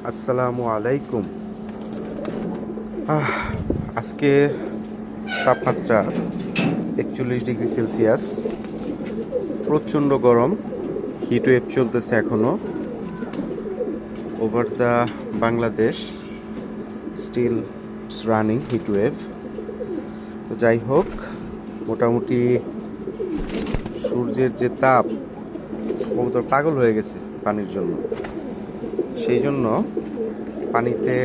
আসসালামু আলাইকুম। আজকে তাপমাত্রা 41 ডিগ্রি সেলসিয়াস, প্রচণ্ড গরম। হিট ওয়েভ চলতেছে এখনও over the Bangladesh, still running heat wave. তো যাই হোক, মোটামুটি সূর্যের যে তাপ, কবুতর পাগল হয়ে গেছে পানির জন্য। সেই জন্য পানিতে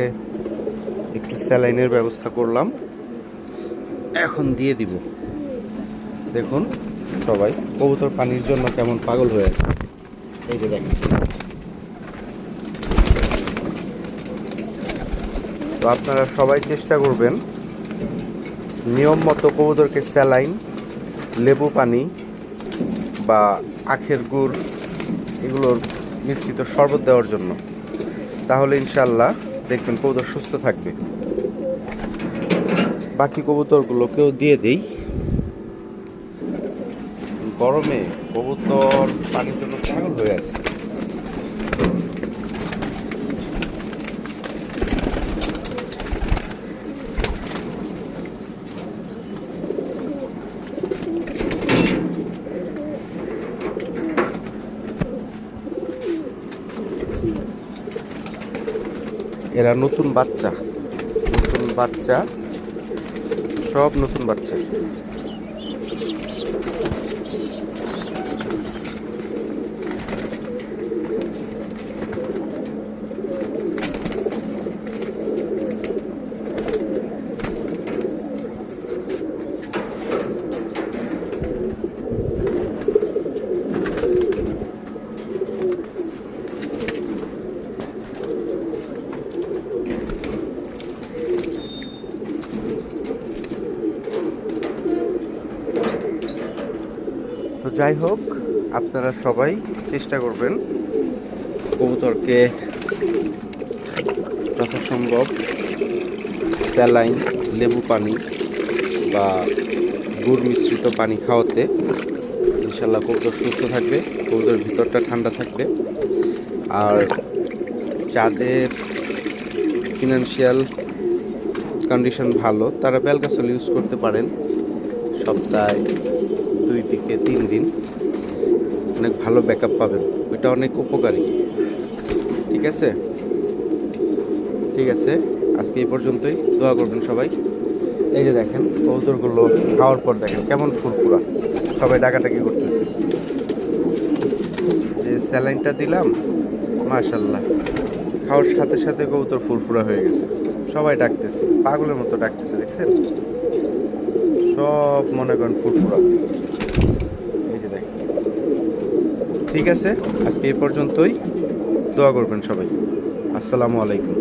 একটু স্যালাইনের ব্যবস্থা করলাম, এখন দিয়ে দিব। দেখুন সবাই, কবুতর পানির জন্য কেমন পাগল হয়ে আছে। এই যে দেখেন। তো আপনারা সবাই চেষ্টা করবেন নিয়ম মতো কবুতরকে স্যালাইন, লেবু পানি বা আখের গুড় এগুলোর মিশ্রিত শরবত দেওয়ার জন্য। তাহলে ইনশাল্লাহ দেখবেন কবুতর সুস্থ থাকবে। বাকি কবুতরগুলোকেও দিয়ে দেই। গরমে কবুতর পানির জন্য পাগল হয়ে আছে। এরা নতুন বাচ্চা, সব নতুন বাচ্চা। তো যাই হোক, আপনারা সবাই চেষ্টা করবেন কবুতরকে যথাসম্ভব স্যালাইন, লেবু পানি বা গুড় মিশ্রিত পানি খাওয়াতে। ইনশাল্লাহ কবুতর সুস্থ থাকবে, কবুতরের ভিতরটা ঠান্ডা থাকবে। আর যাদের ফিনান্সিয়াল কন্ডিশন ভালো, তারা বেলগাছল ইউজ করতে পারেন সপ্তাহে 2 থেকে 3 দিন। অনেক ভালো ব্যাকআপ পাবেন, ওইটা অনেক উপকারী। ঠিক আছে, আজকে এই পর্যন্তই। দোয়া করবেন সবাই। এই যে দেখেন কবুতরগুলো খাওয়ার পর দেখেন কেমন ফুরফুরা, সবাই ডাকাডাকি করতেছে। যে স্যালাইনটা দিলাম, মাশাল্লাহ, খাওয়ার সাথে সাথে কবুতর ফুরফুরা হয়ে গেছে। সবাই ডাকতেছে, পাগলের মতো ডাকতেছে, দেখছেন? সব মনে করেন ফুরফুরা। এই যে দেখেন। ঠিক আছে, আজকে এই পর্যন্তই। দোয়া করবেন সবাই। আসসালামু আলাইকুম।